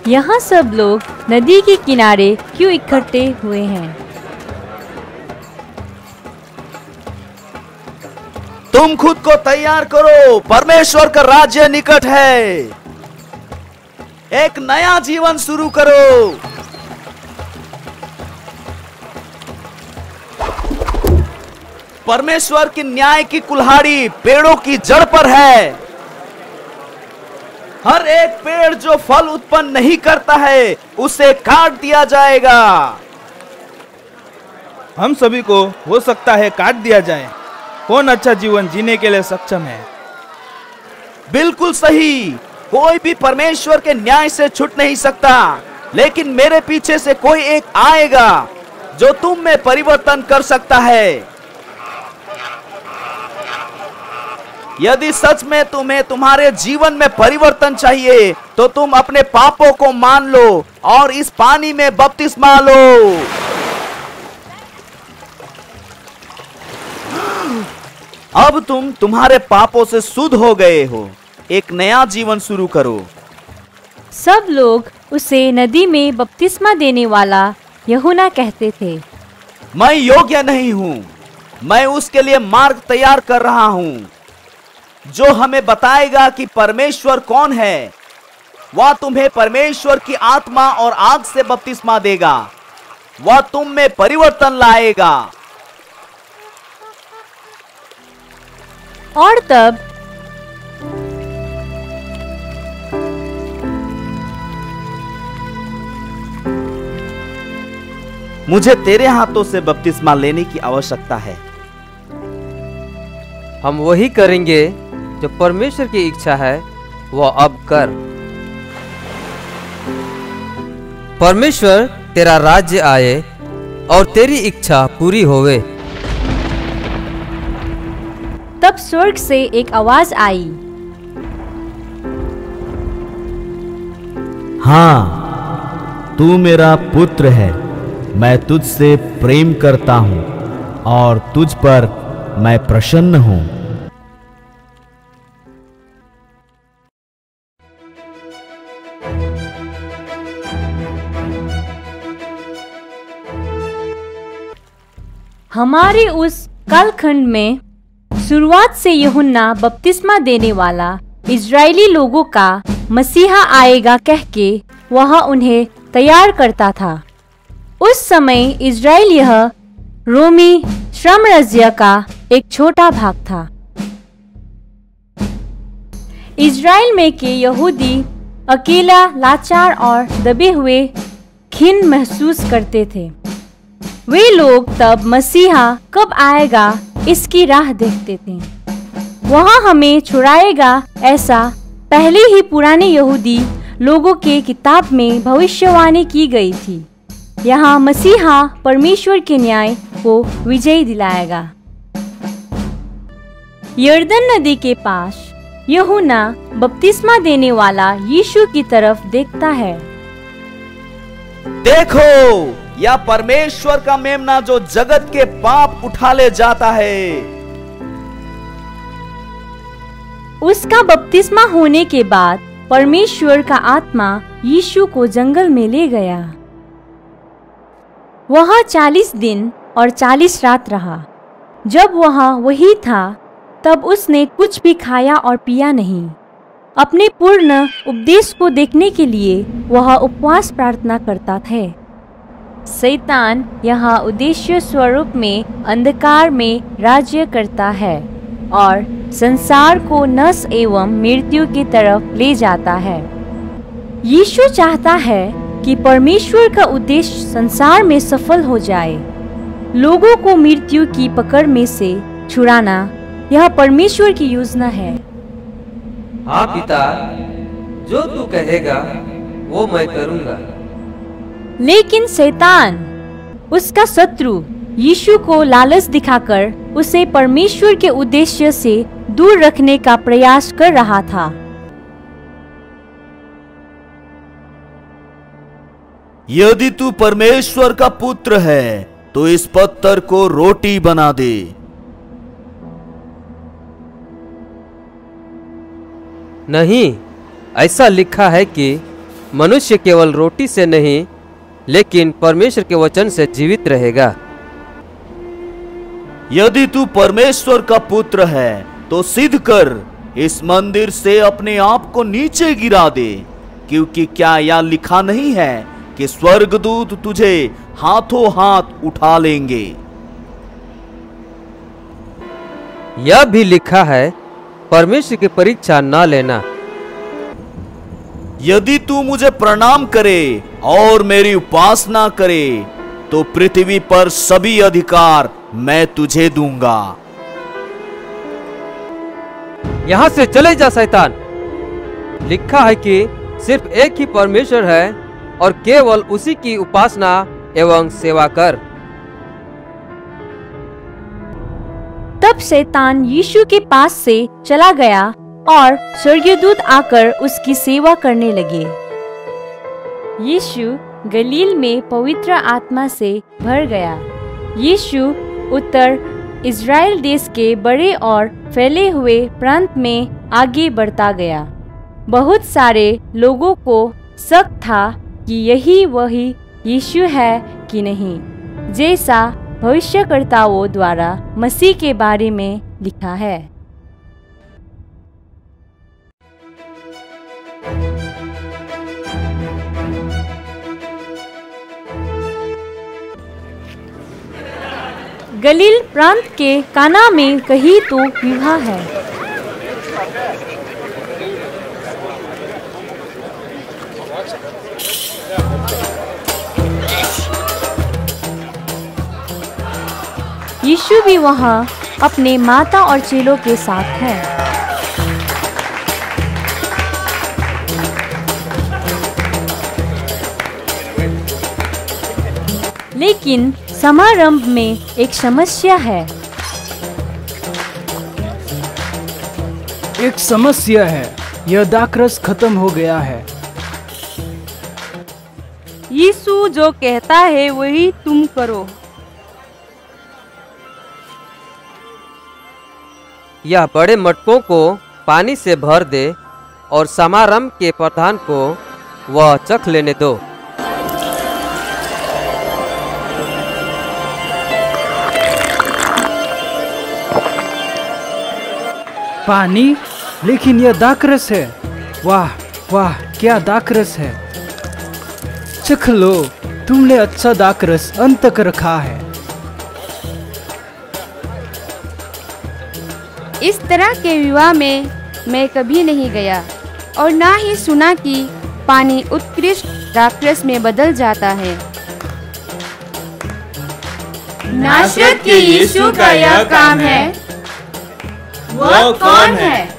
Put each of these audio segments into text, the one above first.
यहाँ सब लोग नदी के किनारे क्यों इकट्ठे हुए हैं? तुम खुद को तैयार करो, परमेश्वर का राज्य निकट है। एक नया जीवन शुरू करो। परमेश्वर की न्याय की कुल्हाड़ी पेड़ों की जड़ पर है। हर एक पेड़ जो फल उत्पन्न नहीं करता है उसे काट दिया जाएगा। हम सभी को हो सकता है काट दिया जाए। कौन अच्छा जीवन जीने के लिए सक्षम है? बिल्कुल सही। कोई भी परमेश्वर के न्याय से छूट नहीं सकता, लेकिन मेरे पीछे से कोई एक आएगा जो तुम में परिवर्तन कर सकता है। यदि सच में तुम्हें तुम्हारे जीवन में परिवर्तन चाहिए तो तुम अपने पापों को मान लो और इस पानी में बपतिस्मा लो। अब तुम तुम्हारे पापों से शुद्ध हो गए हो। एक नया जीवन शुरू करो। सब लोग उसे नदी में बपतिस्मा देने वाला यूहन्ना कहते थे। मैं योग्य नहीं हूँ। मैं उसके लिए मार्ग तैयार कर रहा हूँ जो हमें बताएगा कि परमेश्वर कौन है। वह तुम्हें परमेश्वर की आत्मा और आग से बपतिस्मा देगा। वह तुम में परिवर्तन लाएगा। और तब मुझे तेरे हाथों से बपतिस्मा लेने की आवश्यकता है। हम वही करेंगे जो परमेश्वर की इच्छा है वह अब कर। परमेश्वर तेरा राज्य आए और तेरी इच्छा पूरी होवे। तब स्वर्ग से एक आवाज आई, हाँ, तू मेरा पुत्र है। मैं तुझसे प्रेम करता हूँ और तुझ पर मैं प्रसन्न हूँ। हमारे उस कालखंड में शुरुआत से यूहन्ना बपतिस्मा देने वाला इजरायली लोगों का मसीहा आएगा कह के वह उन्हें तैयार करता था। उस समय इजराइल यह रोमी साम्राज्य का एक छोटा भाग था। इजराइल में के यहूदी अकेला, लाचार और दबे हुए खिन्न महसूस करते थे। वे लोग तब मसीहा कब आएगा इसकी राह देखते थे। वह हमें छुड़ाएगा ऐसा पहले ही पुराने यहूदी लोगों के किताब में भविष्यवाणी की गई थी। यहाँ मसीहा परमेश्वर के न्याय को विजय दिलाएगा। यर्दन नदी के पास यूहन्ना बपतिस्मा देने वाला यीशु की तरफ देखता है। देखो, यह परमेश्वर का मेमना जो जगत के पाप उठा ले जाता है। उसका बपतिस्मा होने के बाद परमेश्वर का आत्मा यीशु को जंगल में ले गया। वह 40 दिन और 40 रात रहा। जब वह वही था तब उसने कुछ भी खाया और पिया नहीं। अपने पूर्ण उपदेश को देखने के लिए वह उपवास प्रार्थना करता था। शैतान यहाँ उद्देश्य स्वरूप में अंधकार में राज्य करता है और संसार को नस एवं मृत्यु की तरफ ले जाता है। यीशु चाहता है कि परमेश्वर का उद्देश्य संसार में सफल हो जाए। लोगों को मृत्यु की पकड़ में से छुड़ाना यह परमेश्वर की योजना है। हाँ पिता, जो तू कहेगा वो मैं करूँगा। लेकिन शैतान, उसका शत्रु, यीशु को लालच दिखाकर उसे परमेश्वर के उद्देश्य से दूर रखने का प्रयास कर रहा था। यदि तू परमेश्वर का पुत्र है तो इस पत्थर को रोटी बना दे। नहीं, ऐसा लिखा है कि मनुष्य केवल रोटी से नहीं लेकिन परमेश्वर के वचन से जीवित रहेगा। यदि तू परमेश्वर का पुत्र है तो सिद्ध कर, इस मंदिर से अपने आप को नीचे गिरा दे, क्योंकि क्या यह लिखा नहीं है कि स्वर्गदूत तुझे हाथों हाथ उठा लेंगे। यह भी लिखा है, परमेश्वर की परीक्षा न लेना। यदि तू मुझे प्रणाम करे और मेरी उपासना करे तो पृथ्वी पर सभी अधिकार मैं तुझे दूंगा। यहां से चले जा शैतान। लिखा है कि सिर्फ एक ही परमेश्वर है और केवल उसी की उपासना एवं सेवा कर। तब शैतान यीशु के पास से चला गया और स्वर्गदूत आकर उसकी सेवा करने लगे। यीशु गलील में पवित्र आत्मा से भर गया। यीशु उत्तर इज़राइल देश के बड़े और फैले हुए प्रांत में आगे बढ़ता गया। बहुत सारे लोगों को शक था कि यही वही यीशु है कि नहीं, जैसा भविष्यकर्ताओं द्वारा मसीह के बारे में लिखा है। गलील प्रांत के काना में कहीं तो विवाह है। यीशु भी वहाँ अपने माता और चेलों के साथ है। लेकिन समारंभ में एक समस्या है। एक समस्या है, यह दाखरस खत्म हो गया है। यीशु जो कहता है वही तुम करो। यह बड़े मटकों को पानी से भर दे और समारंभ के प्रधान को वह चख लेने दो। पानी, लेकिन यह दाखरस है। वाह वाह, क्या दाखरस है। चख लो, तुमने अच्छा दाखरस अंत तक रखा है। इस तरह के विवाह में मैं कभी नहीं गया और ना ही सुना कि पानी उत्कृष्ट दाखरस में बदल जाता है। नासरत के यीशु का यह काम है। वह कौन है?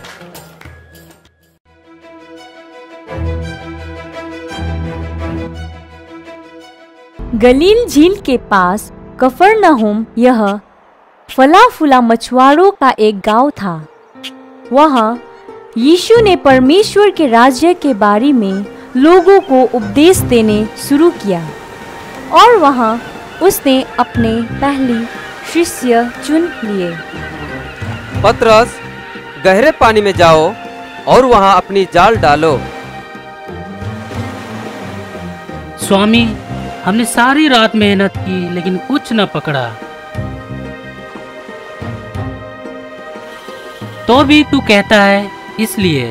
गलील झील के पास कफरनहूम यह फला फूला मछुआरों का एक गांव था। वहाँ यीशु ने परमेश्वर के राज्य के बारे में लोगों को उपदेश देने शुरू किया और वहाँ उसने अपने पहले शिष्य चुन लिए। पतरस, गहरे पानी में जाओ और वहाँ अपनी जाल डालो। स्वामी, हमने सारी रात मेहनत की लेकिन कुछ न पकड़ा। तो भी तू कहता है इसलिए।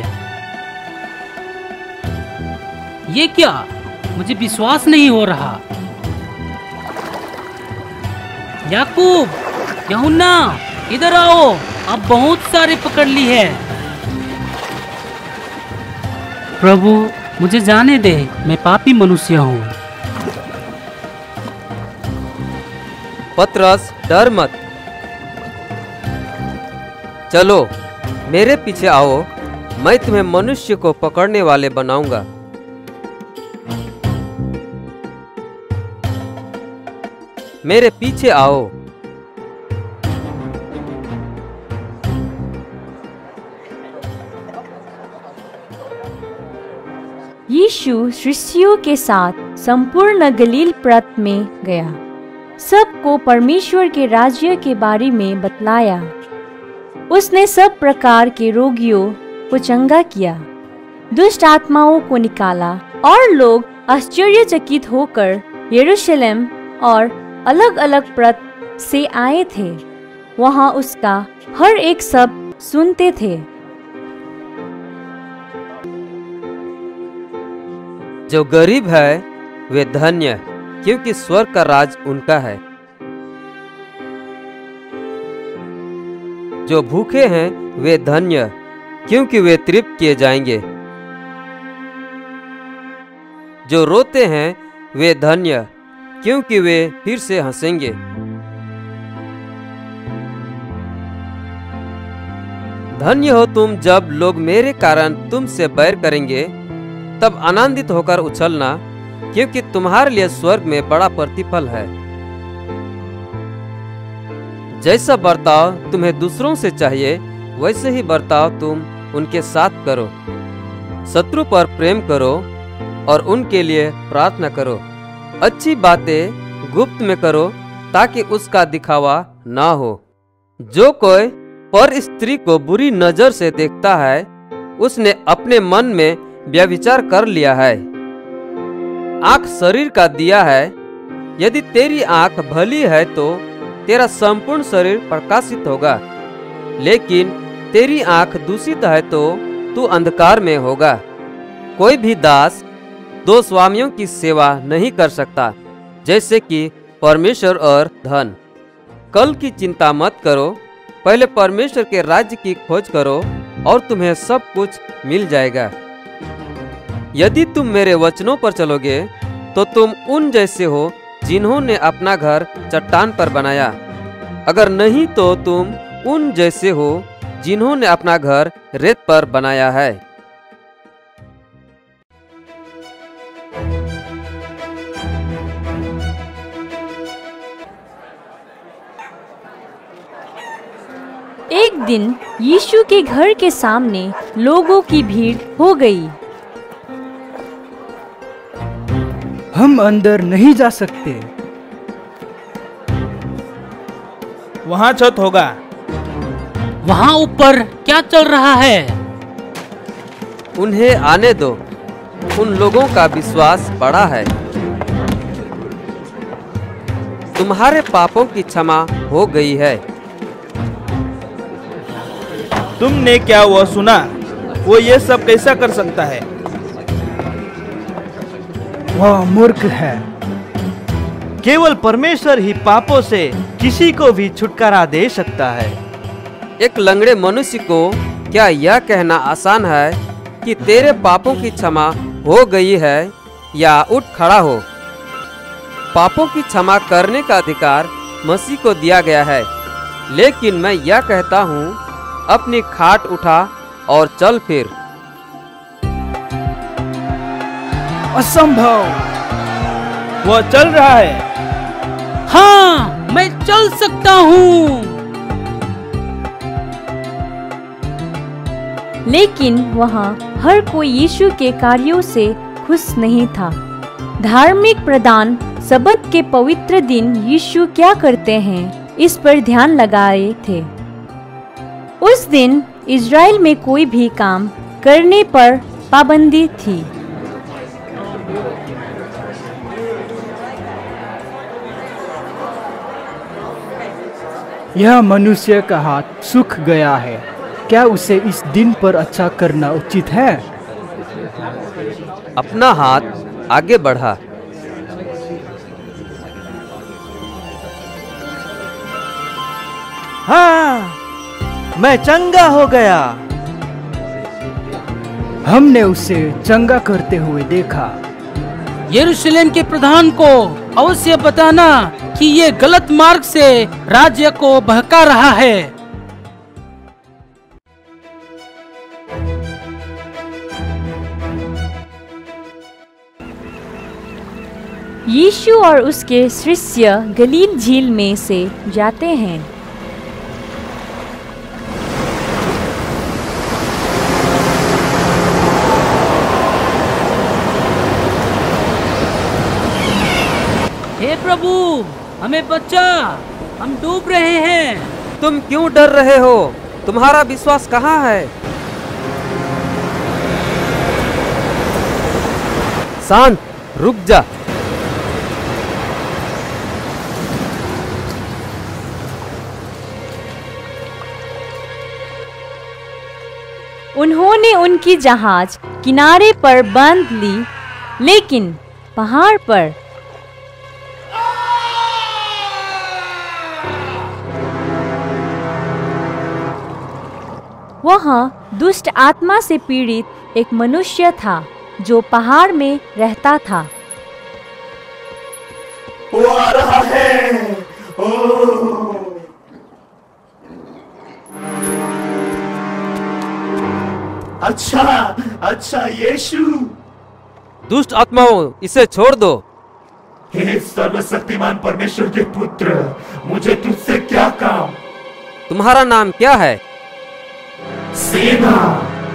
ये क्या? मुझे विश्वास नहीं हो रहा। याकूब, यूहन्ना, इधर आओ, अब बहुत सारे पकड़ ली है। प्रभु, मुझे जाने दे, मैं पापी मनुष्य हूँ। पतरस, डर मत। चलो मेरे पीछे आओ, मैं तुम्हें मनुष्य को पकड़ने वाले बनाऊंगा। मेरे पीछे आओ। यीशु शिष्यों के साथ संपूर्ण गलील प्रांत में गया, सबको परमेश्वर के राज्य के बारे में बतलाया। उसने सब प्रकार के रोगियों को चंगा किया, दुष्ट आत्माओं को निकाला और लोग आश्चर्यचकित होकर यरूशलेम और अलग अलग प्रांत से आए थे। वहां उसका हर एक शब्द सुनते थे। जो गरीब है वे धन्य, क्योंकि स्वर्ग का राज उनका है। जो भूखे हैं वे धन्य, क्योंकि वे तृप्त किए जाएंगे। जो रोते हैं वे धन्य, क्योंकि वे फिर से हंसेंगे। धन्य हो तुम जब लोग मेरे कारण तुमसे बैर करेंगे, तब आनंदित होकर उछलना, क्योंकि तुम्हारे लिए स्वर्ग में बड़ा प्रतिफल है। जैसा बर्ताव तुम्हें दूसरों से चाहिए, वैसे ही बर्ताव तुम उनके साथ करो। शत्रु पर प्रेम करो और उनके लिए प्रार्थना करो। अच्छी बातें गुप्त में करो, ताकि उसका दिखावा ना हो। जो कोई पर स्त्री को बुरी नजर से देखता है, उसने अपने मन में व्यभिचार कर लिया है। आंख शरीर का दिया है। यदि तेरी आंख भली है तो तेरा संपूर्ण शरीर प्रकाशित होगा, लेकिन तेरी आंख दूषित है तो तू अंधकार में होगा। कोई भी दास दो स्वामियों की सेवा नहीं कर सकता, जैसे कि परमेश्वर और धन। कल की चिंता मत करो, पहले परमेश्वर के राज्य की खोज करो और तुम्हें सब कुछ मिल जाएगा। यदि तुम मेरे वचनों पर चलोगे तो तुम उन जैसे हो जिन्होंने अपना घर चट्टान पर बनाया। अगर नहीं तो तुम उन जैसे हो जिन्होंने अपना घर रेत पर बनाया है। एक दिन यीशु के घर के सामने लोगों की भीड़ हो गई। हम अंदर नहीं जा सकते। वहाँ छत होगा। वहाँ ऊपर क्या चल रहा है? उन्हें आने दो, उन लोगों का विश्वास बड़ा है। तुम्हारे पापों की क्षमा हो गई है। तुमने क्या वो सुना? वो ये सब कैसा कर सकता है? वह मूर्ख है। केवल परमेश्वर ही पापों से किसी को भी छुटकारा दे सकता है। एक लंगड़े मनुष्य को क्या यह कहना आसान है कि तेरे पापों की क्षमा हो गई है, या उठ खड़ा हो? पापों की क्षमा करने का अधिकार मसीह को दिया गया है, लेकिन मैं यह कहता हूँ, अपनी खाट उठा और चल फिर। असंभव। वो चल रहा है। हाँ, मैं चल सकता हूँ। लेकिन वहाँ हर कोई यीशु के कार्यों से खुश नहीं था। धार्मिक प्रधान सबत के पवित्र दिन यीशु क्या करते हैं, इस पर ध्यान लगाए थे। उस दिन इज़राइल में कोई भी काम करने पर पाबंदी थी। यह मनुष्य का हाथ सूख गया है, क्या उसे इस दिन पर अच्छा करना उचित है? अपना हाथ आगे बढ़ा। हाँ, मैं चंगा हो गया। हमने उसे चंगा करते हुए देखा। यरूशलेम के प्रधान को अवश्य बताना कि ये गलत मार्ग से राज्य को बहका रहा है। यीशु और उसके शिष्य गलील झील में से जाते हैं। हे प्रभु, हमें बचा, हम डूब रहे हैं। तुम क्यों डर रहे हो? तुम्हारा विश्वास कहाँ है? शांत, रुक जा। उन्होंने उनकी जहाज किनारे पर बांध ली, लेकिन पहाड़ पर वहाँ दुष्ट आत्मा से पीड़ित एक मनुष्य था जो पहाड़ में रहता था। वो आ रहा है। अच्छा यीशु। दुष्ट आत्माओं, इसे छोड़ दो। हे सर्वशक्तिमान परमेश्वर के पुत्र, मुझे तुझसे क्या काम? तुम्हारा नाम क्या है? सेना,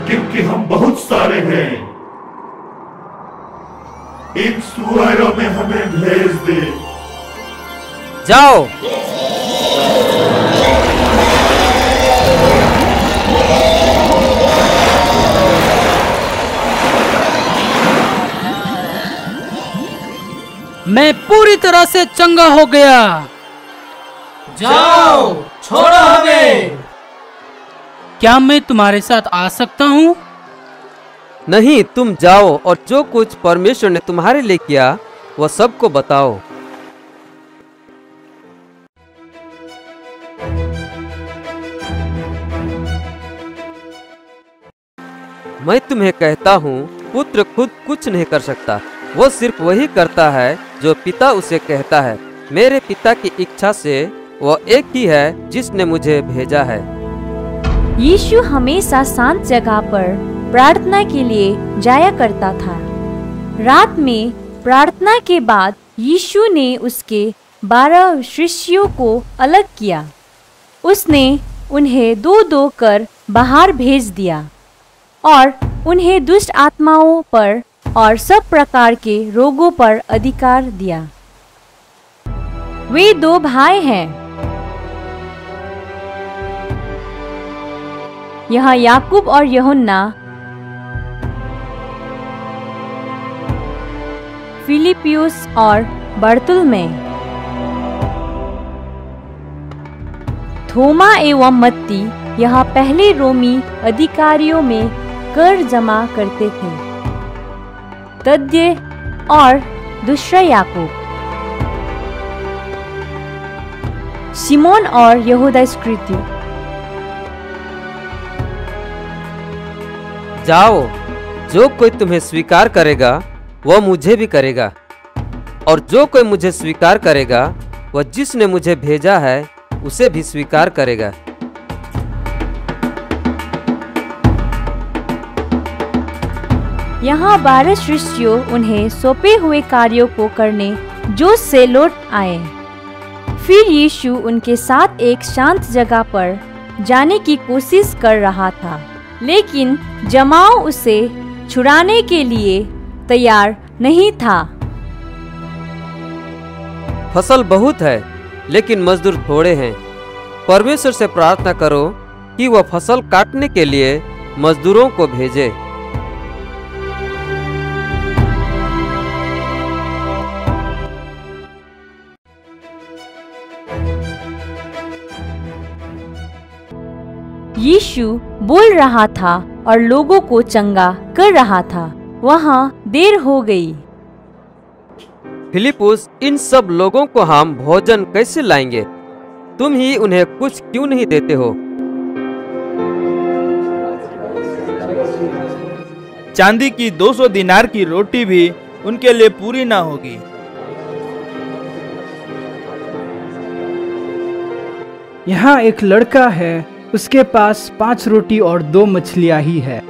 क्योंकि हम बहुत सारे हैं। इन सुअरों में हमें भेज दे। जाओ। मैं पूरी तरह से चंगा हो गया। जाओ, छोड़ो हमें। क्या मैं तुम्हारे साथ आ सकता हूँ? नहीं, तुम जाओ और जो कुछ परमेश्वर ने तुम्हारे लिए किया वह सबको बताओ। मैं तुम्हें कहता हूँ, पुत्र खुद कुछ नहीं कर सकता, वो सिर्फ वही करता है जो पिता उसे कहता है। मेरे पिता की इच्छा से वह एक ही है जिसने मुझे भेजा है। यीशु हमेशा शांत जगह पर प्रार्थना के लिए जाया करता था। रात में प्रार्थना के बाद यीशु ने उसके 12 शिष्यों को अलग किया। उसने उन्हें 2-2 कर बाहर भेज दिया और उन्हें दुष्ट आत्माओं पर और सब प्रकार के रोगों पर अधिकार दिया। वे 2 भाई हैं। यहाँ याकूब और यूहन्ना, फिलिपियुस और बरतुल्मै, थोमा एवं मत्ती यहाँ पहले रोमी अधिकारियों में कर जमा करते थे। तद्दे और दूसरा याकूब, सिमोन और यहूदा इस्करियोती। जाओ, जो कोई तुम्हें स्वीकार करेगा वह मुझे भी करेगा, और जो कोई मुझे स्वीकार करेगा वह जिसने मुझे भेजा है उसे भी स्वीकार करेगा। यहाँ 12 शिष्यों उन्हें सौंपे हुए कार्यों को करने जोश से लौट आए। फिर यीशु उनके साथ एक शांत जगह पर जाने की कोशिश कर रहा था, लेकिन जमाव उसे छुड़ाने के लिए तैयार नहीं था। फसल बहुत है लेकिन मजदूर थोड़े हैं। परमेश्वर से प्रार्थना करो कि वह फसल काटने के लिए मजदूरों को भेजे। यीशु बोल रहा था और लोगों को चंगा कर रहा था। वहाँ देर हो गई। फिलिपुस, इन सब लोगों को हम भोजन कैसे लाएंगे? तुम ही उन्हें कुछ क्यों नहीं देते हो? चांदी की 200 दिनार की रोटी भी उनके लिए पूरी ना होगी। यहाँ एक लड़का है, उसके पास 5 रोटी और 2 मछलियाँ ही है।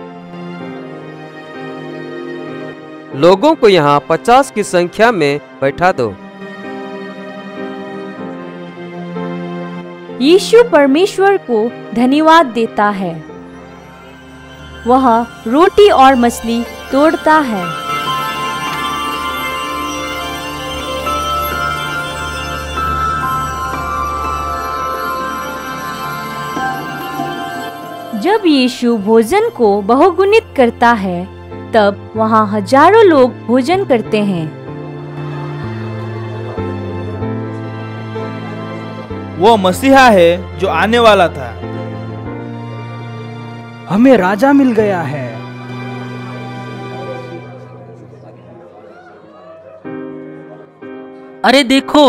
लोगों को यहाँ 50 की संख्या में बैठा दो। यीशु परमेश्वर को धन्यवाद देता है। वह रोटी और मछली तोड़ता है। जब यीशु भोजन को बहुगुणित करता है तब वहाँ हजारों लोग भोजन करते हैं। वो मसीहा है जो आने वाला था। हमें राजा मिल गया है। अरे देखो,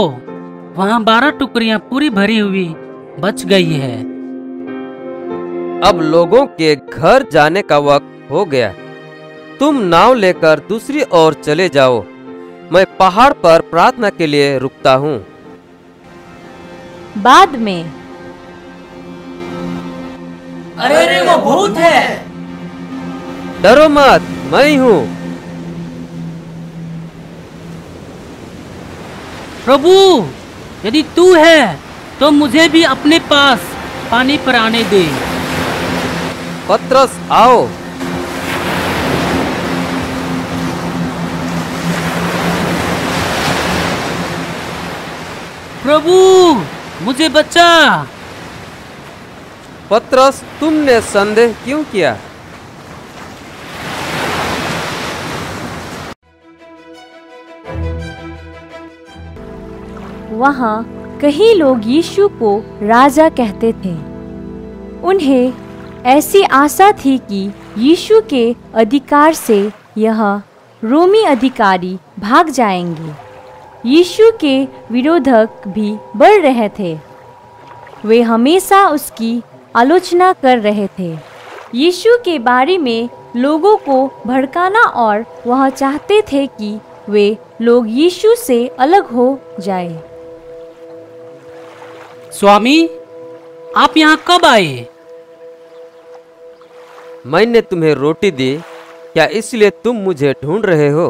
वहाँ 12 टुकड़ियाँ पूरी भरी हुई बच गई है। अब लोगों के घर जाने का वक्त हो गया। तुम नाव लेकर दूसरी ओर चले जाओ। मैं पहाड़ पर प्रार्थना के लिए रुकता हूँ। बाद में, अरे वो भूत है। डरो मत, मैं ही हूँ। प्रभु, यदि तू है तो मुझे भी अपने पास पानी पर आने दे। पतरस, आओ। प्रभु, मुझे बचा। पतरस, तुमने संदेह क्यों किया? वहाँ कई लोग यीशु को राजा कहते थे। उन्हें ऐसी आशा थी कि यीशु के अधिकार से यह रोमी अधिकारी भाग जाएंगे। यीशु के विरोधक भी बढ़ रहे थे। वे हमेशा उसकी आलोचना कर रहे थे। यीशु के बारे में लोगों को भड़काना, और वह चाहते थे कि वे लोग यीशु से अलग हो जाए। स्वामी, आप यहाँ कब आए? मैंने तुम्हें रोटी दी, क्या इसलिए तुम मुझे ढूंढ रहे हो?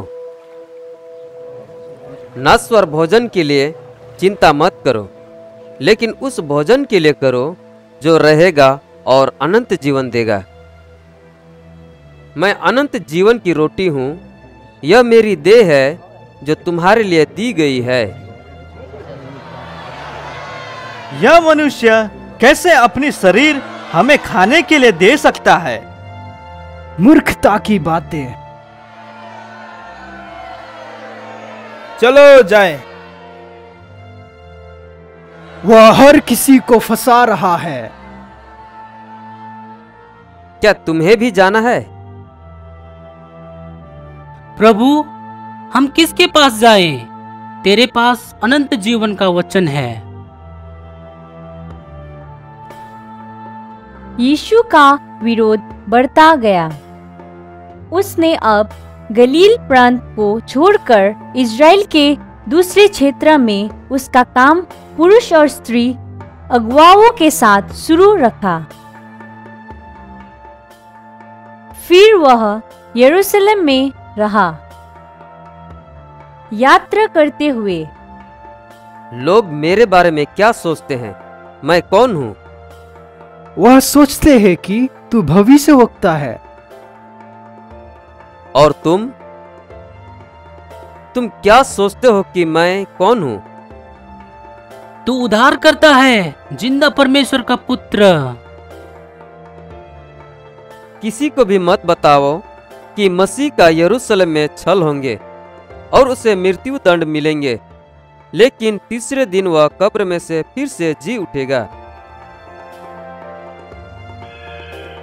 नश्वर भोजन के लिए चिंता मत करो, लेकिन उस भोजन के लिए करो जो रहेगा और अनंत जीवन देगा। मैं अनंत जीवन की रोटी हूँ। यह मेरी देह है जो तुम्हारे लिए दी गई है। यह मनुष्य कैसे अपनी शरीर हमें खाने के लिए दे सकता है? मूर्खता की बातें। चलो जाए। वह हर किसी को फंसा रहा है। क्या तुम्हें भी जाना है? प्रभु, हम किसके पास जाएं? तेरे पास अनंत जीवन का वचन है। यीशु का विरोध बढ़ता गया। उसने अब गलील प्रांत को छोड़कर इज़राइल के दूसरे क्षेत्र में उसका काम पुरुष और स्त्री अगुवाओं के साथ शुरू रखा। फिर वह यरूशलेम में रहा। यात्रा करते हुए, लोग मेरे बारे में क्या सोचते हैं? मैं कौन हूँ? वह सोचते हैं कि तू भविष्यवक्ता है। और तुम क्या सोचते हो कि मैं कौन हूँ? तू उद्धार करता है, जिंदा परमेश्वर का पुत्र। किसी को भी मत बताओ कि मसीह का यरूशलेम में छल होंगे और उसे मृत्यु दंड मिलेंगे, लेकिन तीसरे दिन वह कब्र में से फिर से जी उठेगा।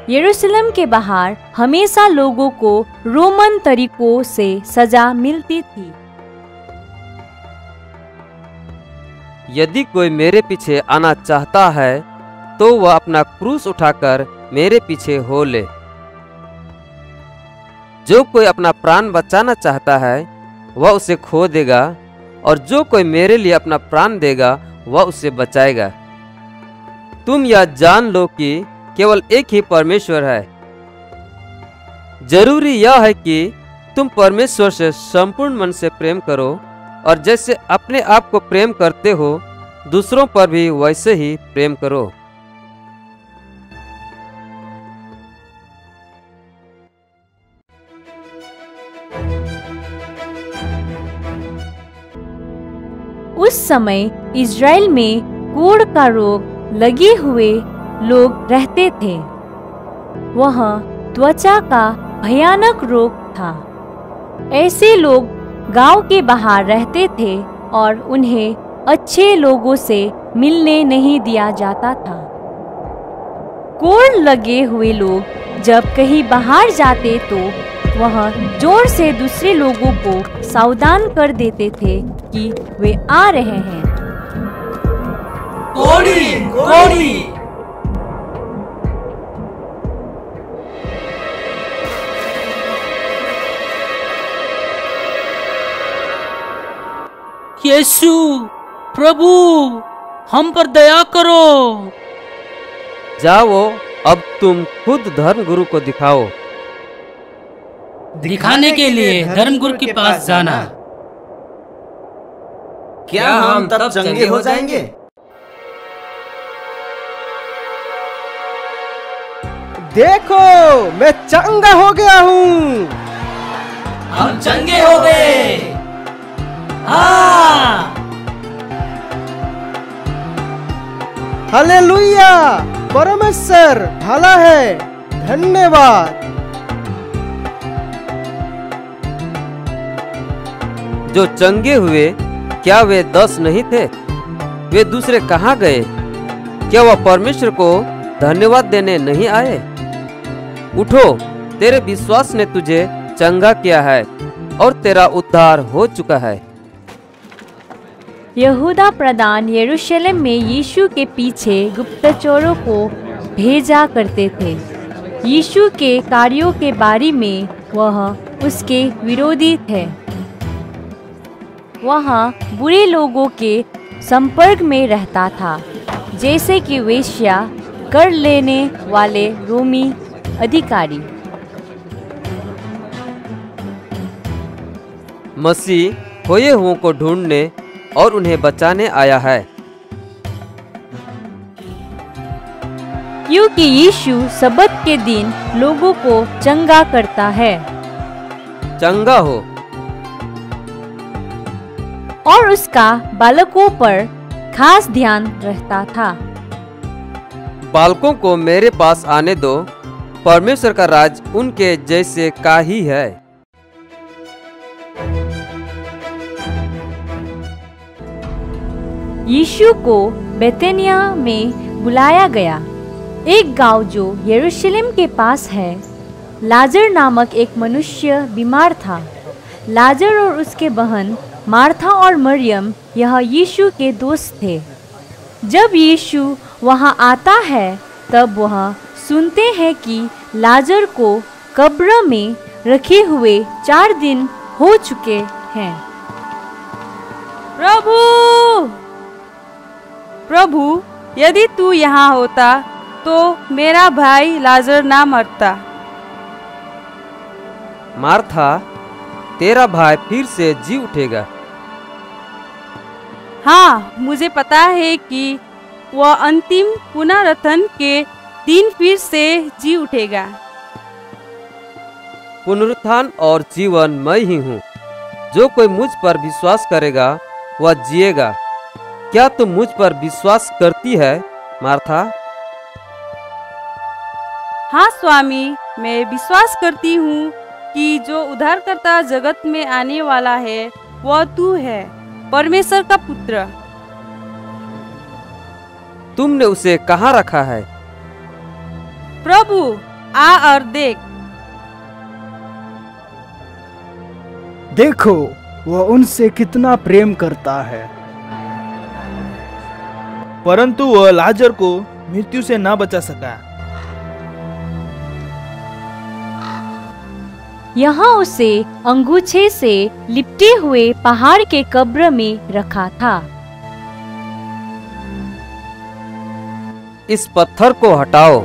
यरूशलेम के बाहर हमेशा लोगों को रोमन तरीकों से सजा मिलती थी। यदि कोई मेरे पीछे आना चाहता है तो वह अपना क्रूस उठाकर मेरे पीछे हो ले। जो कोई अपना प्राण बचाना चाहता है वह उसे खो देगा, और जो कोई मेरे लिए अपना प्राण देगा वह उसे बचाएगा। तुम यह जान लो कि केवल एक ही परमेश्वर है। जरूरी यह है कि तुम परमेश्वर से संपूर्ण मन से प्रेम करो, और जैसे अपने आप को प्रेम करते हो दूसरों पर भी वैसे ही प्रेम करो। उस समय इज़राइल में कोढ़ का रोग लगे हुए लोग रहते थे। वह त्वचा का भयानक रोग था। ऐसे लोग गांव के बाहर रहते थे और उन्हें अच्छे लोगों से मिलने नहीं दिया जाता था। कोढ़ लगे हुए लोग जब कहीं बाहर जाते तो वह जोर से दूसरे लोगों को सावधान कर देते थे कि वे आ रहे हैं। कोढ़ी, कोढ़ी। यीशु, प्रभु, हम पर दया करो। जाओ, अब तुम खुद धर्मगुरु को दिखाओ। दिखाने के लिए धर्मगुरु के पास जाना। क्या हम तब चंगे हो जाएंगे? देखो, मैं चंगा हो गया हूँ। हम चंगे हो गए। हाँ। हालेलुया, परमेश्वर भला है, धन्यवाद। जो चंगे हुए, क्या वे 10 नहीं थे? वे दूसरे कहाँ गए? क्या वह परमेश्वर को धन्यवाद देने नहीं आए? उठो, तेरे विश्वास ने तुझे चंगा किया है और तेरा उद्धार हो चुका है। यहूदा प्रधान यरूशलेम में यीशु के पीछे गुप्तचरों को भेजा करते थे। यीशु के कार्यों के बारे में वह उसके विरोधी थे। वह बुरे लोगों के संपर्क में रहता था, जैसे कि वेश्या, कर लेने वाले रोमी अधिकारी। मसीह खोए हुओं को ढूंढने और उन्हें बचाने आया है। क्योंकि यीशु सबत के दिन लोगों को चंगा करता है। चंगा हो। और उसका बालकों पर खास ध्यान रहता था। बालकों को मेरे पास आने दो, परमेश्वर का राज उनके जैसे का ही है। यीशु को बेतनिया में बुलाया गया, एक गांव जो यरूशलेम के पास है। लाजर नामक एक मनुष्य बीमार था। लाजर और उसके बहन मार्था और मरियम यह यीशु के दोस्त थे। जब यीशु वहां आता है तब वह सुनते हैं कि लाजर को कब्र में रखे हुए 4 दिन हो चुके हैं। प्रभु, यदि तू यहाँ होता तो मेरा भाई लाजर ना मरता। मार्था, तेरा भाई फिर से जी उठेगा। हाँ, मुझे पता है कि वह अंतिम पुनरुत्थान के दिन फिर से जी उठेगा। पुनरुत्थान और जीवन मैं ही हूँ। जो कोई मुझ पर विश्वास करेगा वह जिएगा। क्या तुम मुझ पर विश्वास करती है, मार्था? हाँ स्वामी, मैं विश्वास करती हूँ कि जो उद्धारकर्ता जगत में आने वाला है वह तू है, परमेश्वर का पुत्र। तुमने उसे कहाँ रखा है? प्रभु, आ और देख। देखो, वह उनसे कितना प्रेम करता है। परंतु वह लाजर को मृत्यु से न बचा सका। यहाँ उसे अंगूछे से लिपटे हुए पहाड़ के कब्र में रखा था। इस पत्थर को हटाओ।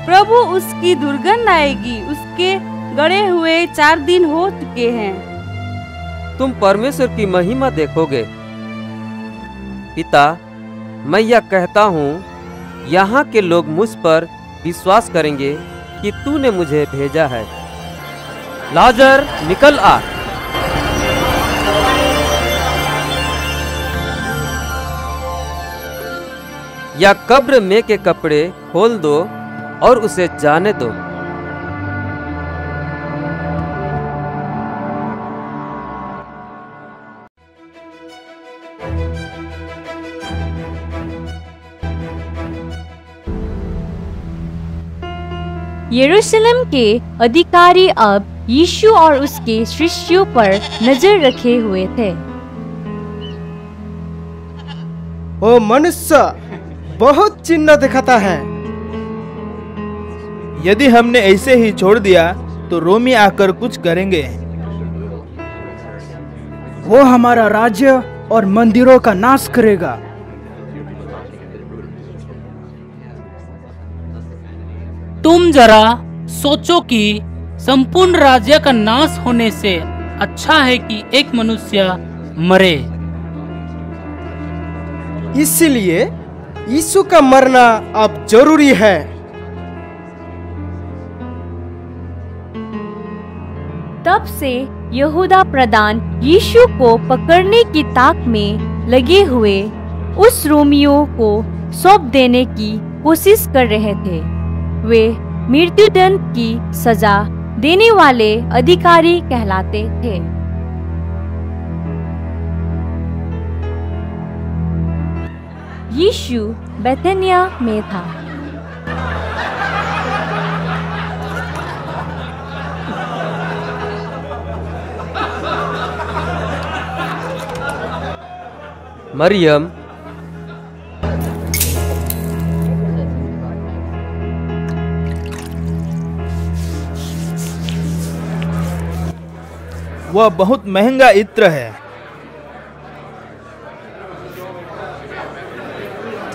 प्रभु, उसकी दुर्गंध आएगी। उसके गड़े हुए 4 दिन हो चुके हैं। तुम परमेश्वर की महिमा देखोगे। पिता, मैं यह कहता हूँ, यहाँ के लोग मुझ पर विश्वास करेंगे कि तूने मुझे भेजा है। लाजर, निकल आ। या कब्र में के कपड़े खोल दो और उसे जाने दो। यरूशलेम के अधिकारी अब यीशु और उसके शिष्यों पर नजर रखे हुए थे। ओ मनुष्य बहुत चिन्ह दिखाता है। यदि हमने ऐसे ही छोड़ दिया तो रोमी आकर कुछ करेंगे। वो हमारा राज्य और मंदिरों का नाश करेगा। तुम जरा सोचो कि संपूर्ण राज्य का नाश होने से अच्छा है कि एक मनुष्य मरे। इसलिए यीशु का मरना अब जरूरी है। तब से यहूदा प्रधान यीशु को पकड़ने की ताक में लगे हुए उस रोमियों को सौंप देने की कोशिश कर रहे थे। वे मृत्युदंड की सजा देने वाले अधिकारी कहलाते थे। यीशु बेथनिया में था। मरियम वह बहुत महंगा इत्र है।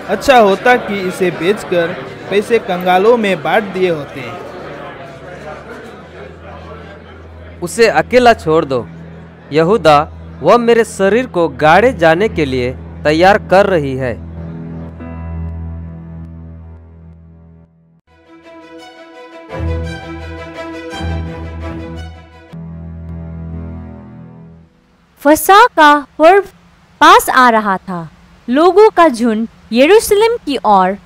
अच्छा होता कि इसे बेचकर पैसे कंगालों में बांट दिए होते। उसे अकेला छोड़ दो। यहूदा वह मेरे शरीर को गाड़े जाने के लिए तैयार कर रही है। फसह का पर्व पास आ रहा था। लोगों का झुंड यरूशलेम की ओर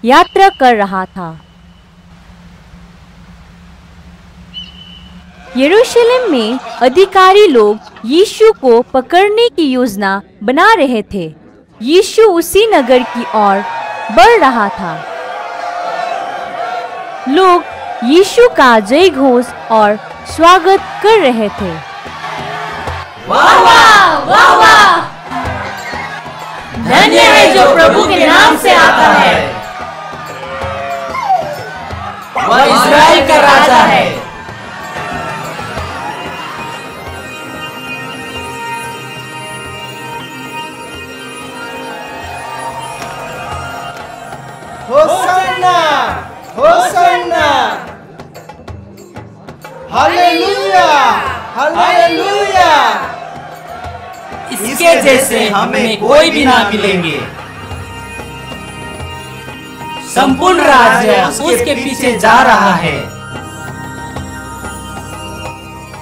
यात्रा कर रहा था। यरूशलेम में अधिकारी लोग यीशु को पकड़ने की योजना बना रहे थे। यीशु उसी नगर की ओर बढ़ रहा था। लोग यीशु का जय घोष और स्वागत कर रहे थे। वाह वाह वाह वाह! धन्य है जो प्रभु के नाम से आता है। वह इस्राएल का राजा है। Hosanna Hosanna hallelujah hallelujah. इसके जैसे हमें कोई भी ना मिलेंगे। संपूर्ण राज्य उसके पीछे जा रहा है।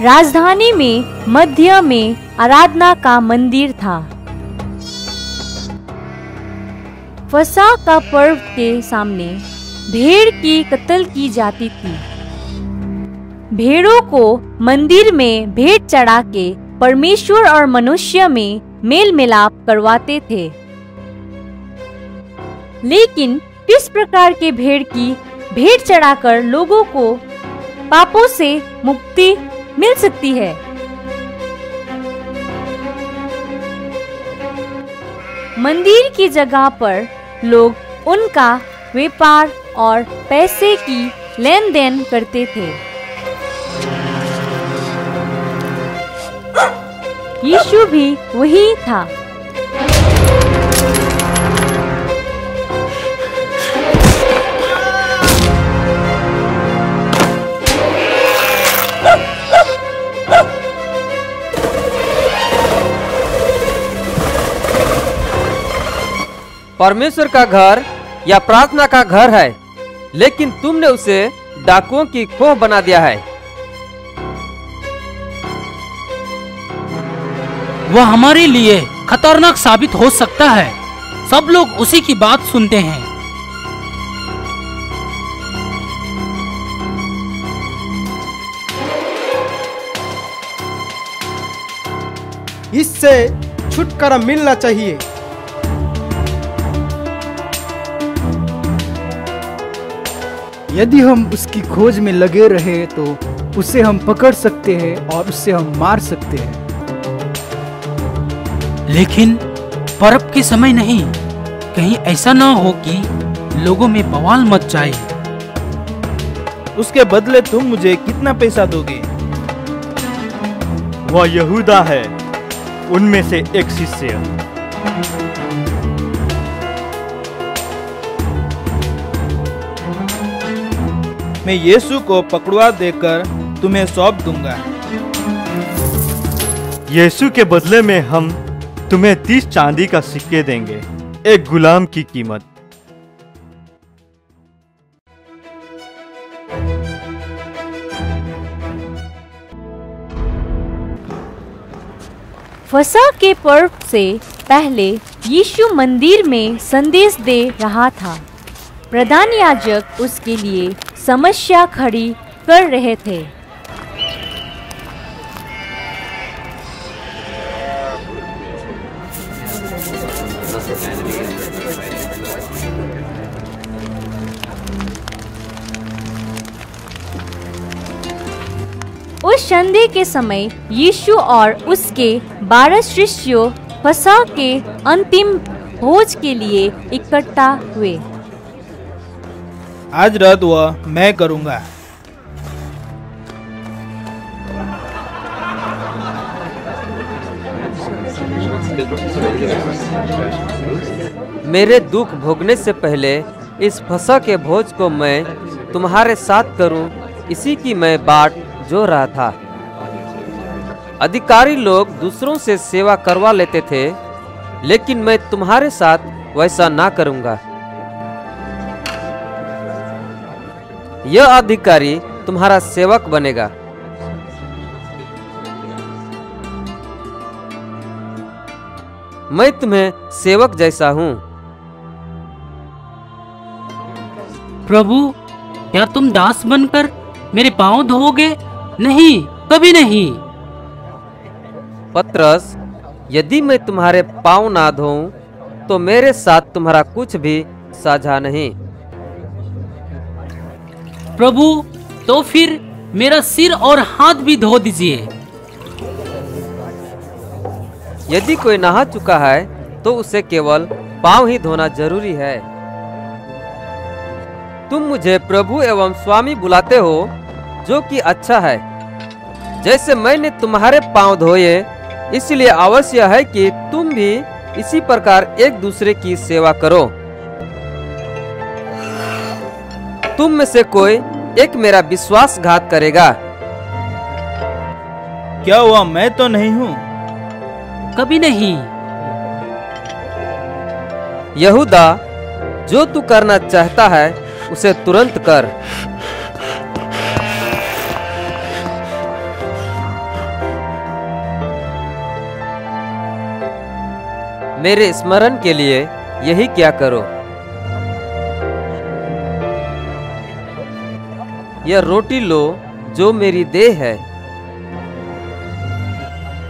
राजधानी में मध्य में आराधना का मंदिर था। फसह का पर्व के सामने भेड़ की कत्ल की जाती थी। भेड़ों को मंदिर में भेंट चढ़ा के परमेश्वर और मनुष्य में मेल मिलाप करवाते थे। लेकिन किस प्रकार के भेड़ की भेंट चढ़ाकर लोगों को पापों से मुक्ति मिल सकती है? मंदिर की जगह पर लोग उनका व्यापार और पैसे की लेन देन करते थे। यीशु भी वही था। परमेश्वर का घर या प्रार्थना का घर है, लेकिन तुमने उसे डाकुओं की खोह बना दिया है। वह हमारे लिए खतरनाक साबित हो सकता है। सब लोग उसी की बात सुनते हैं। इससे छुटकारा मिलना चाहिए। यदि हम उसकी खोज में लगे रहे तो उसे हम पकड़ सकते हैं और उसे हम मार सकते हैं। लेकिन पर्व के समय नहीं, कहीं ऐसा न हो कि लोगों में बवाल मच जाए। उसके बदले तुम मुझे कितना पैसा दोगे? वह यहूदा है, उनमें से एक शिष्य। मैं यीशु को पकड़वा देकर तुम्हें सौंप दूंगा। यीशु के बदले में हम तुम्हें 30 चांदी का सिक्के देंगे, एक गुलाम की कीमत। फसह के पर्व से पहले यीशु मंदिर में संदेश दे रहा था। प्रधान याजक उसके लिए समस्या खड़ी कर रहे थे। उस संध्या के समय यीशु और उसके 12 शिष्यों फसह के अंतिम भोज के लिए इकट्ठा हुए। आज रात वह मैं करूंगा। मेरे दुख भोगने से पहले इस फसह के भोज को मैं तुम्हारे साथ करूं, इसी की मैं बाट जो रहा था। अधिकारी लोग दूसरों से सेवा करवा लेते थे, लेकिन मैं तुम्हारे साथ वैसा ना करूंगा। यह अधिकारी तुम्हारा सेवक बनेगा। मैं तुम्हें सेवक जैसा हूं। प्रभु, क्या तुम दास बनकर मेरे पांव धोओगे? नहीं, कभी नहीं। पतरस, यदि मैं तुम्हारे पांव ना धोऊं तो मेरे साथ तुम्हारा कुछ भी साझा नहीं। प्रभु, तो फिर मेरा सिर और हाथ भी धो दीजिए। यदि कोई नहा चुका है तो उसे केवल पांव ही धोना जरूरी है। तुम मुझे प्रभु एवं स्वामी बुलाते हो, जो कि अच्छा है। जैसे मैंने तुम्हारे पांव धोए, इसलिए आवश्यक है कि तुम भी इसी प्रकार एक दूसरे की सेवा करो। तुम में से कोई एक मेरा विश्वासघात करेगा। क्या वह मैं तो नहीं हूं? कभी नहीं। यहूदा, जो तू करना चाहता है उसे तुरंत कर। मेरे स्मरण के लिए यही क्या करो। यह रोटी लो जो मेरी देह है,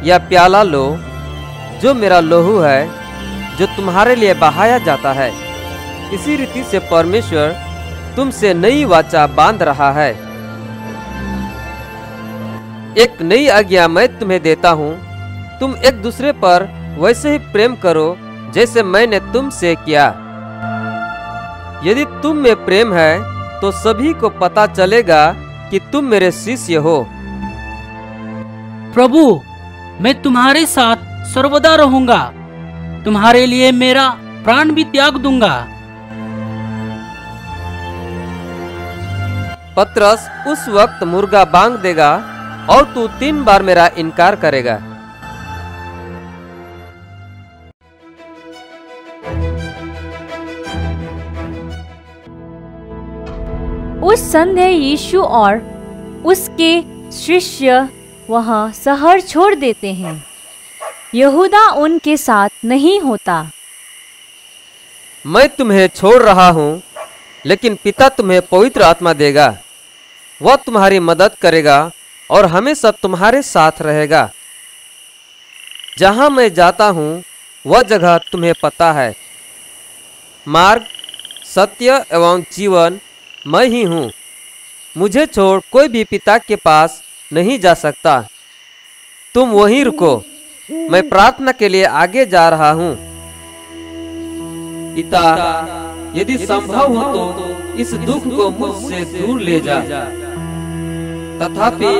या प्याला लो जो मेरा लहू है, जो तुम्हारे लिए बहाया जाता है। इसी रीति से परमेश्वर तुमसे नई वाचा बांध रहा है। एक नई आज्ञा मैं तुम्हें देता हूँ, तुम एक दूसरे पर वैसे ही प्रेम करो जैसे मैंने तुमसे किया। यदि तुम में प्रेम है तो सभी को पता चलेगा कि तुम मेरे शिष्य हो। प्रभु, मैं तुम्हारे साथ सर्वदा रहूंगा, तुम्हारे लिए मेरा प्राण भी त्याग दूंगा। पतरस उस वक्त मुर्गा बांग देगा और तू 3 बार मेरा इनकार करेगा। उस संध्या यीशु और उसके शिष्य वहां शहर छोड़ देते हैं। यहूदा उनके साथ नहीं होता। मैं तुम्हें छोड़ रहा हूँ, लेकिन पिता तुम्हें पवित्र आत्मा देगा। वह तुम्हारी मदद करेगा और हमेशा तुम्हारे साथ रहेगा। जहाँ मैं जाता हूँ वह जगह तुम्हें पता है। मार्ग, सत्य एवं जीवन मैं ही हूँ। मुझे छोड़ कोई भी पिता के पास नहीं जा सकता। तुम वहीं रुको, मैं प्रार्थना के लिए आगे जा रहा हूँ। पिता, यदि संभव हो तो इस दुख को मुझसे दूर ले जा। तथापि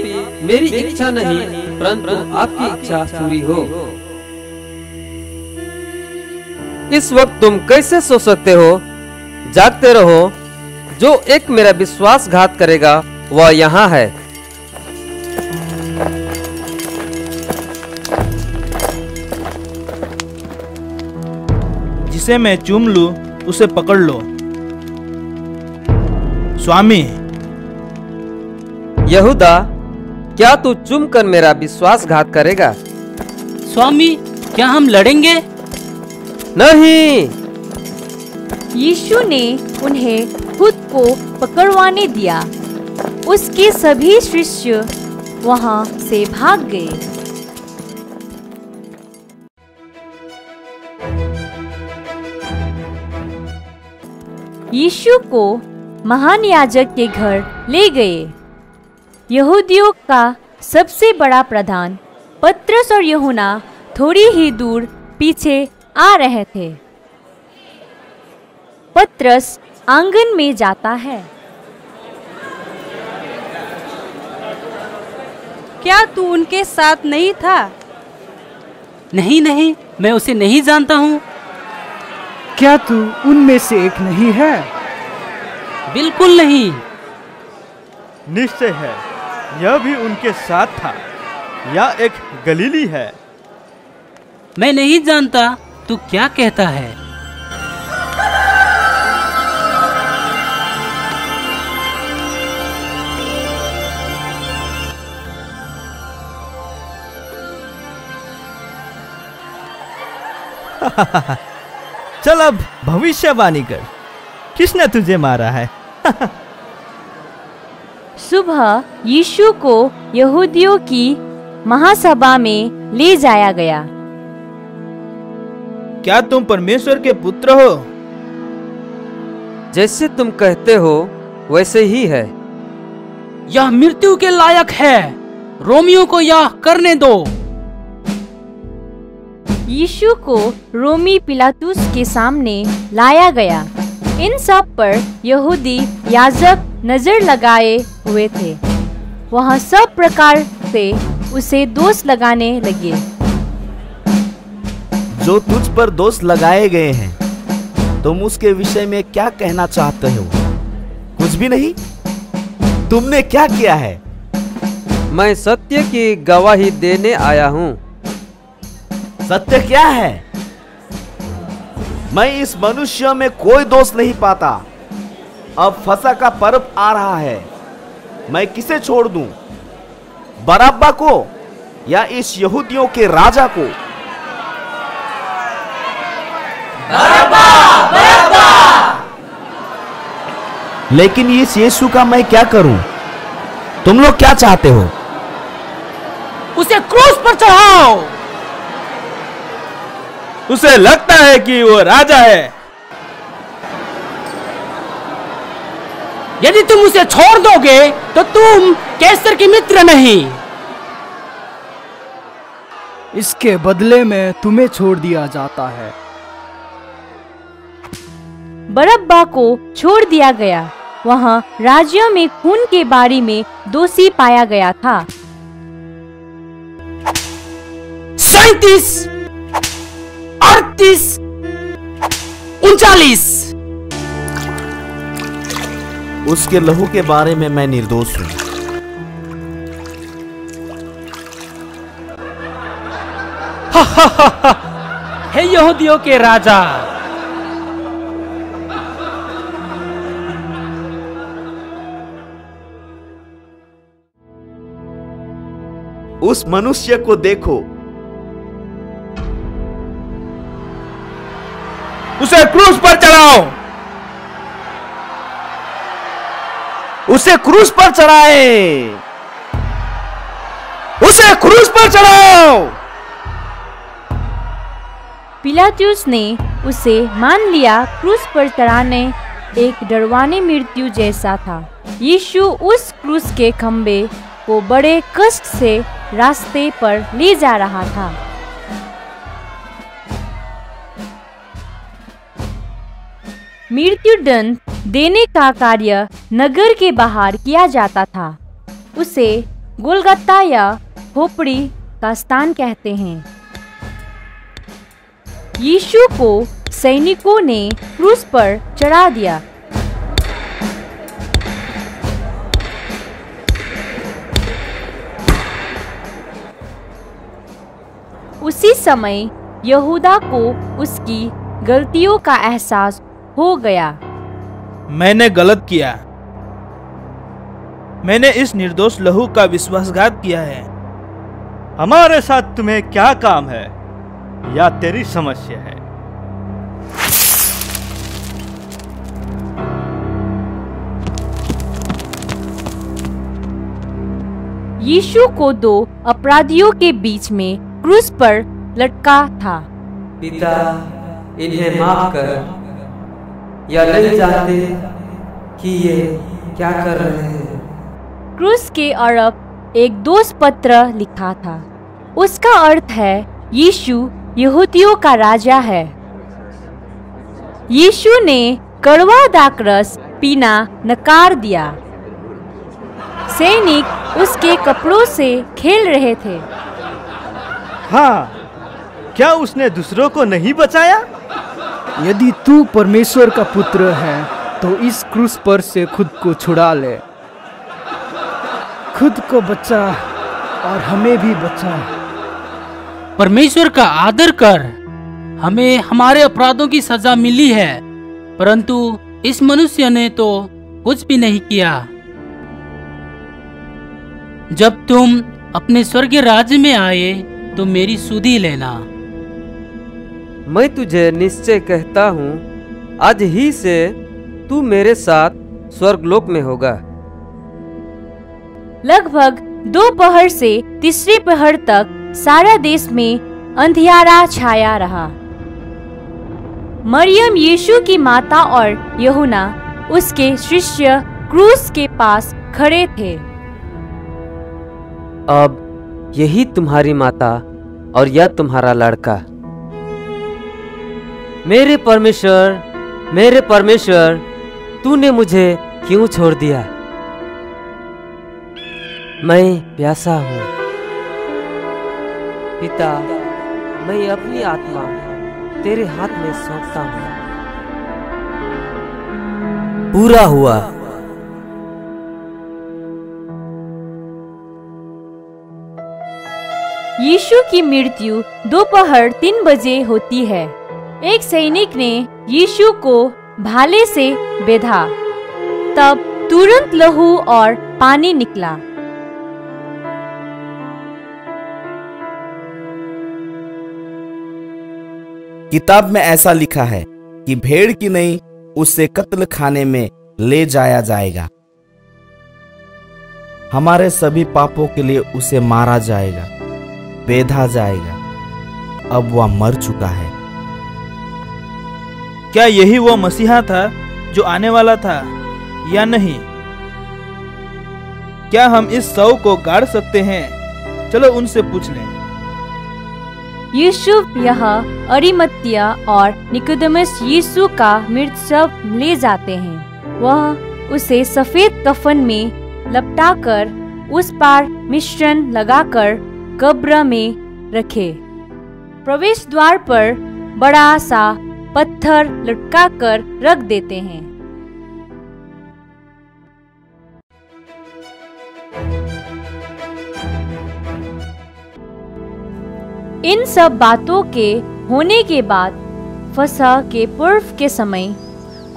मेरी इच्छा नहीं, परंतु आपकी इच्छा पूरी हो। इस वक्त तुम कैसे सो सकते हो? जागते रहो। जो एक मेरा विश्वासघात करेगा वह यहाँ है। जिसे मैं चूम लूं उसे पकड़ लो। स्वामी। यहूदा, क्या तू चूम कर मेरा विश्वासघात करेगा? स्वामी, क्या हम लड़ेंगे? नहीं। यीशु ने उन्हें खुद को पकड़वाने दिया। उसके सभी शिष्य वहां से भाग गए। यीशु को महान याजक के घर ले गए। यहूदियों का सबसे बड़ा प्रधान पतरस और यूहन्ना थोड़ी ही दूर पीछे आ रहे थे। पतरस आंगन में जाता है। क्या तू उनके साथ नहीं था? नहीं नहीं, मैं उसे नहीं जानता हूँ। क्या तू उनमें से एक नहीं है? बिल्कुल नहीं। निश्चय है, यह भी उनके साथ था। यह एक गलीली है। मैं नहीं जानता तू क्या कहता है। चल अब भविष्यवाणी कर, किसने तुझे मारा है? सुबह यीशु को यहूदियों की महासभा में ले जाया गया। क्या तुम परमेश्वर के पुत्र हो? जैसे तुम कहते हो वैसे ही है। यह मृत्यु के लायक है, रोमियों को यह करने दो। यीशु को रोमी पिलातुस के सामने लाया गया। इन सब पर यहूदी याजक नजर लगाए हुए थे। वह सब प्रकार से उसे दोष लगाने लगे। जो तुझ पर दोष लगाए गए हैं, तुम उसके विषय में क्या कहना चाहते हो? कुछ भी नहीं। तुमने क्या किया है? मैं सत्य की गवाही देने आया हूँ। सत्य क्या है? मैं इस मनुष्य में कोई दोष नहीं पाता। अब फसह का पर्व आ रहा है। मैं किसे छोड़ दूं? बरअब्बा को या इस यहूदियों के राजा को? बरअब्बा! बरअब्बा! लेकिन इस यीशु का मैं क्या करूं? तुम लोग क्या चाहते हो? उसे क्रूस पर चढ़ाओ। उसे लगता है कि वो राजा है। यदि तुम उसे छोड़ दोगे तो तुम कैसर के मित्र नहीं। इसके बदले में तुम्हें छोड़ दिया जाता है। बरअब्बा को छोड़ दिया गया। वह राज्यों में खून के बारे में दोषी पाया गया था। 37, 38, 39। उसके लहू के बारे में मैं निर्दोष हूं। हे यहूदियों के राजा! उस मनुष्य को देखो। उसे क्रूस पर चढ़ाओ। उसे क्रूस पर चढ़ाए। उसे क्रूस पर चढ़ाओ। पिलातुस ने उसे मान लिया क्रूस पर चढ़ाने एक डरवाने मृत्यु जैसा था। यीशु उस क्रूस के खंबे को बड़े कष्ट से रास्ते पर ले जा रहा था। मृत्युदंड देने का कार्य नगर के बाहर किया जाता था। उसे गोलगत्ता या खोपड़ी का स्थान कहते हैं। यीशु को सैनिकों ने क्रूस पर चढ़ा दिया। उसी समय यहूदा को उसकी गलतियों का एहसास हो गया। मैंने गलत किया। मैंने इस निर्दोष लहू का विश्वासघात किया है। हमारे साथ तुम्हें क्या काम है या तेरी समस्या है? यीशु को दो अपराधियों के बीच में क्रूस पर लटका था। पिता, इन्हें माफ कर, या नहीं जानते कि ये क्या कर रहे हैं। क्रूस के अरब एक दोष पत्र लिखा था। उसका अर्थ है यीशु यहूदियों का राजा है। यीशु ने कड़वा दाखरस पीना नकार दिया। सैनिक उसके कपड़ों से खेल रहे थे। हाँ, क्या उसने दूसरों को नहीं बचाया? यदि तू परमेश्वर का पुत्र है तो इस क्रूस पर से खुद को छुड़ा ले। खुद को बचा और हमें भी बचा। परमेश्वर का आदर कर। हमें हमारे अपराधों की सजा मिली है, परंतु इस मनुष्य ने तो कुछ भी नहीं किया। जब तुम अपने स्वर्गीय राज्य में आए तो मेरी सुधि लेना। मैं तुझे निश्चय कहता हूँ, आज ही से तू मेरे साथ स्वर्गलोक में होगा। लगभग दोपहर से तीसरे पहर तक सारा देश में अंधियारा छाया रहा। मरियम यीशु की माता और यूहन्ना उसके शिष्य क्रूस के पास खड़े थे। अब यही तुम्हारी माता और यह तुम्हारा लड़का। मेरे परमेश्वर, तूने मुझे क्यों छोड़ दिया? मैं प्यासा हूँ। पिता, मैं अपनी आत्मा तेरे हाथ में सौंपता हूँ। पूरा हुआ। यीशु की मृत्यु दोपहर 3 बजे होती है। एक सैनिक ने यीशु को भाले से बेधा। तब तुरंत लहू और पानी निकला। किताब में ऐसा लिखा है कि भेड़ की नहीं उससे कत्ल खाने में ले जाया जाएगा। हमारे सभी पापों के लिए उसे मारा जाएगा, बेधा जाएगा। अब वह मर चुका है। क्या यही वो मसीहा था जो आने वाला था या नहीं? क्या हम इस शव को गाड़ सकते हैं? चलो उनसे पूछ लें। यूसुफ यह अरिमतिया और निकोदेमस यीशु का मृत शव ले जाते हैं। वह उसे सफेद कफन में लपटाकर उस पर मिश्रण लगाकर कब्र में रखे। प्रवेश द्वार पर बड़ा सा पत्थर लटकाकर रख देते हैं। इन सब बातों के होने के बाद फसह के पर्व के समय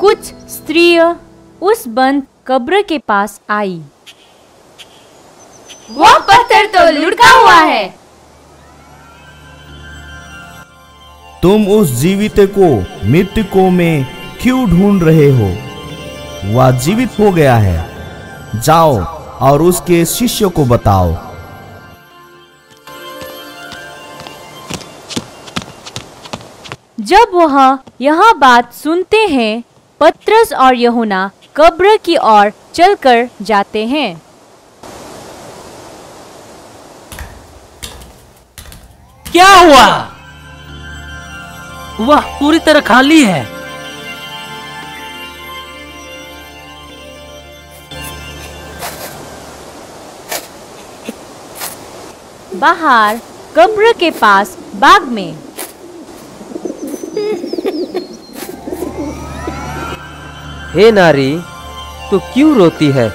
कुछ स्त्रियां उस बंद कब्र के पास आई। वो पत्थर तो लुढ़का हुआ है। तुम उस जीवित को मृतकों में क्यों ढूंढ रहे हो? वह जीवित हो गया है। जाओ और उसके शिष्यों को बताओ। जब वह यह बात सुनते हैं, पतरस और यूहन्ना कब्र की ओर चलकर जाते हैं। क्या हुआ? वह पूरी तरह खाली है। बाहर कब्र के पास बाग में हे नारी, तू क्यों रोती है?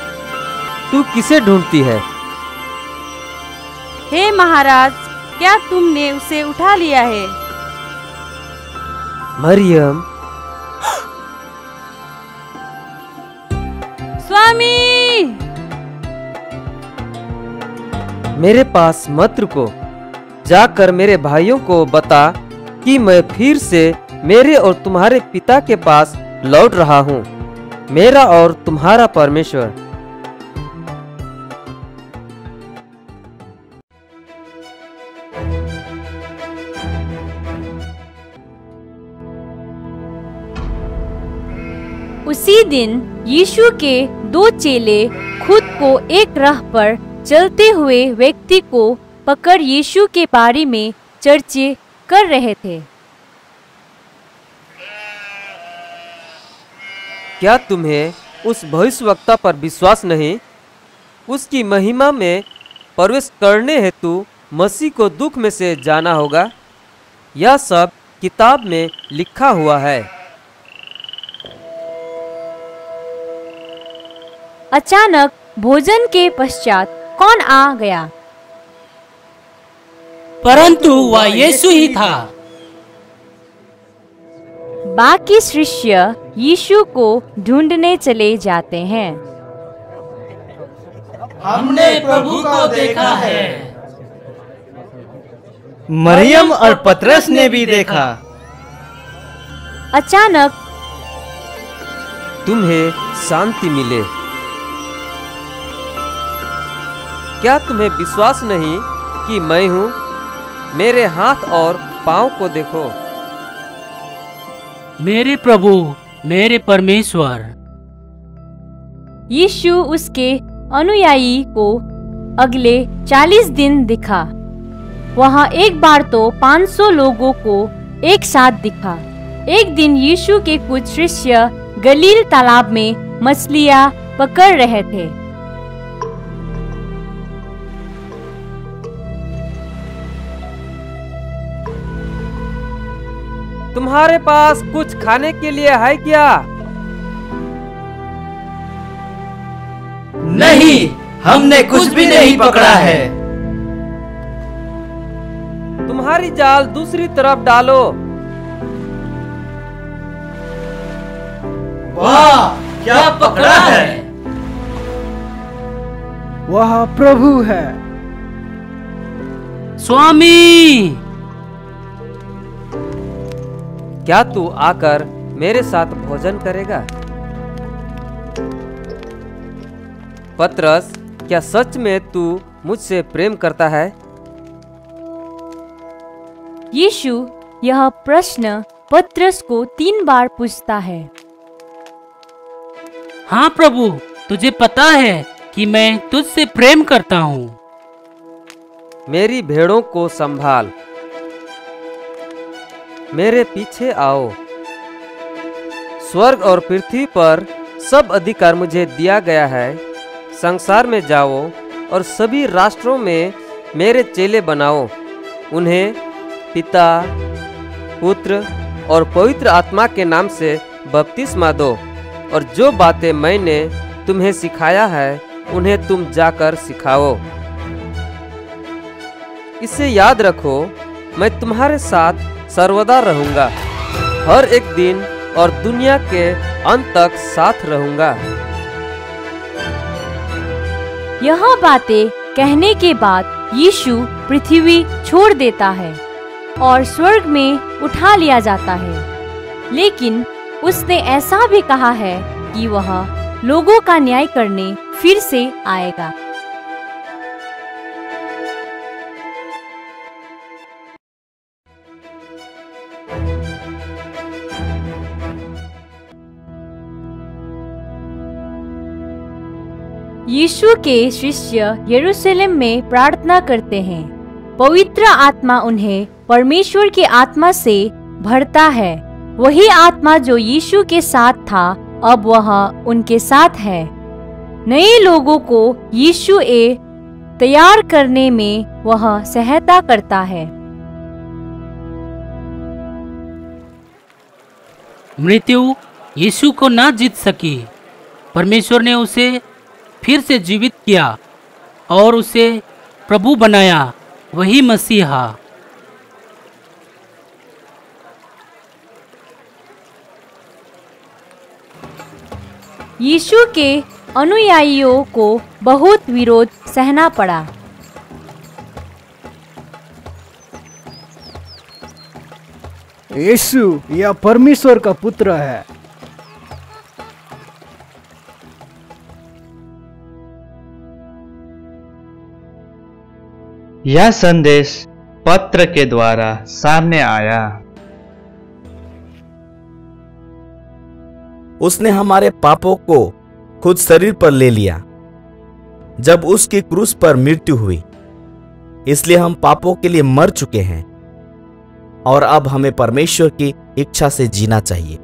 तू किसे ढूंढती है? हे महाराज, क्या तुमने उसे उठा लिया है? मरियम। स्वामी! मेरे पास मत रुको, जाकर मेरे भाइयों को बता कि मैं फिर से मेरे और तुम्हारे पिता के पास लौट रहा हूँ, मेरा और तुम्हारा परमेश्वर। उसी दिन यीशु के 2 चेले खुद को एक राह पर चलते हुए व्यक्ति को पकड़ यीशु के बारे में चर्चा कर रहे थे। क्या तुम्हें उस भविष्यवक्ता पर विश्वास नहीं? उसकी महिमा में प्रवेश करने हेतु मसीह को दुख में से जाना होगा। यह सब किताब में लिखा हुआ है। अचानक भोजन के पश्चात कौन आ गया? परंतु वह यीशु ही था। बाकी शिष्य यीशु को ढूंढने चले जाते हैं। हमने प्रभु को देखा है। मरियम और पतरस ने भी देखा। अचानक तुम्हें शांति मिले। क्या तुम्हें विश्वास नहीं कि मैं हूँ? मेरे हाथ और पाँव को देखो। मेरे प्रभु, मेरे परमेश्वर। यीशु उसके अनुयायी को अगले 40 दिन दिखा। वहाँ एक बार तो 500 लोगों को एक साथ दिखा। एक दिन यीशु के कुछ शिष्य गलील तालाब में मछलियाँ पकड़ रहे थे। तुम्हारे पास कुछ खाने के लिए है क्या? नहीं, हमने कुछ भी नहीं पकड़ा है। तुम्हारी जाल दूसरी तरफ डालो। वाह, क्या पकड़ा है? वह प्रभु है। स्वामी! क्या तू आकर मेरे साथ भोजन करेगा? पतरस, क्या सच में तू मुझसे प्रेम करता है? यीशु यह प्रश्न पतरस को 3 बार पूछता है। हाँ प्रभु, तुझे पता है कि मैं तुझसे प्रेम करता हूँ। मेरी भेड़ों को संभाल। मेरे पीछे आओ। स्वर्ग और पृथ्वी पर सब अधिकार मुझे दिया गया है। संसार में जाओ और सभी राष्ट्रों में मेरे चेले बनाओ। उन्हें पिता, पुत्र और पवित्र आत्मा के नाम से बपतिस्मा दो, और जो बातें मैंने तुम्हें सिखाया है उन्हें तुम जाकर सिखाओ। इसे याद रखो, मैं तुम्हारे साथ सर्वदा रहूंगा, हर एक दिन और दुनिया के अंत तक साथ रहूंगा। यह बातें कहने के बाद यीशु पृथ्वी छोड़ देता है और स्वर्ग में उठा लिया जाता है। लेकिन उसने ऐसा भी कहा है कि वह लोगों का न्याय करने फिर से आएगा। यीशु के शिष्य यरूशलेम में प्रार्थना करते हैं। पवित्र आत्मा उन्हें परमेश्वर की आत्मा से भरता है। वही आत्मा जो यीशु के साथ था अब वह उनके साथ है। नए लोगों को यीशु तैयार करने में वह सहायता करता है। मृत्यु यीशु को ना जीत सकी। परमेश्वर ने उसे फिर से जीवित किया और उसे प्रभु बनाया, वही मसीहा। यीशु के अनुयायियों को बहुत विरोध सहना पड़ा। यीशु यह परमेश्वर का पुत्र है। यह संदेश पत्र के द्वारा सामने आया। उसने हमारे पापों को खुद शरीर पर ले लिया जब उसकी क्रूस पर मृत्यु हुई। इसलिए हम पापों के लिए मर चुके हैं और अब हमें परमेश्वर की इच्छा से जीना चाहिए।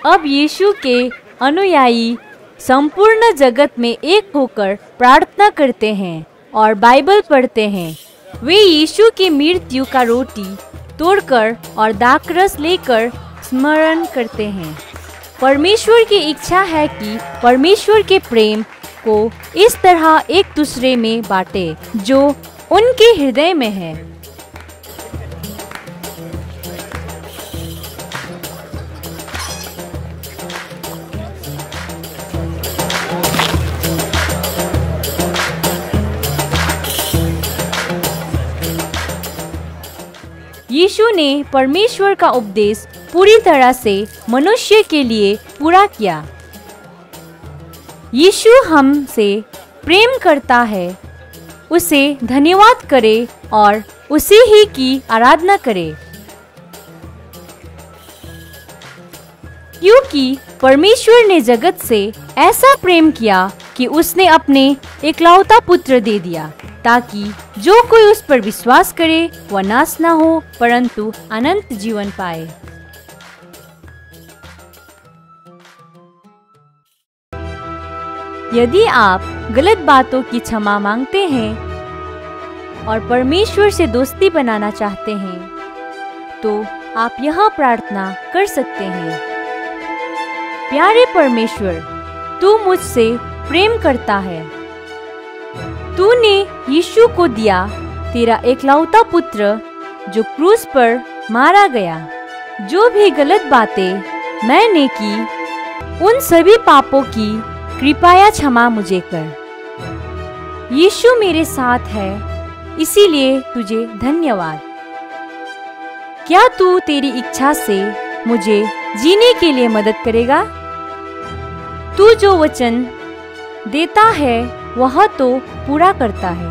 अब यीशु के अनुयायी संपूर्ण जगत में एक होकर प्रार्थना करते हैं और बाइबल पढ़ते हैं। वे यीशु की मृत्यु का रोटी तोड़कर और दाखरस लेकर स्मरण करते हैं। परमेश्वर की इच्छा है कि परमेश्वर के प्रेम को इस तरह एक दूसरे में बांटे जो उनके हृदय में है। यीशु ने परमेश्वर का उपदेश पूरी तरह से मनुष्य के लिए पूरा किया। यीशु हमसे प्रेम करता है, उसे धन्यवाद करे और उसी ही की आराधना करे, क्योंकि परमेश्वर ने जगत से ऐसा प्रेम किया कि उसने अपने एकलौता पुत्र दे दिया, ताकि जो कोई उस पर विश्वास करे वह नाश न हो परंतु अनंत जीवन पाए। यदि आप गलत बातों की क्षमा मांगते हैं और परमेश्वर से दोस्ती बनाना चाहते हैं तो आप यह प्रार्थना कर सकते हैं। प्यारे परमेश्वर, तू मुझसे प्रेम करता है। तूने यीशु को दिया, तेरा एकलौता पुत्र जो क्रूस पर मारा गया। जो भी गलत बातें मैंने की उन सभी पापों की कृपया क्षमा मुझे कर। यीशु मेरे साथ है, इसीलिए तुझे धन्यवाद। क्या तू तेरी इच्छा से मुझे जीने के लिए मदद करेगा? तू जो वचन देता है वह तो पूरा करता है।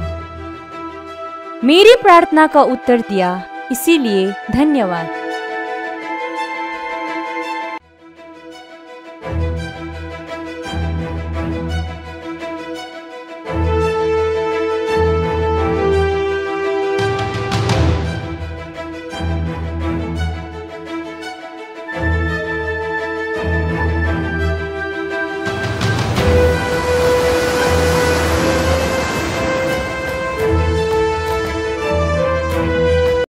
मेरी प्रार्थना का उत्तर दिया, इसीलिए धन्यवाद।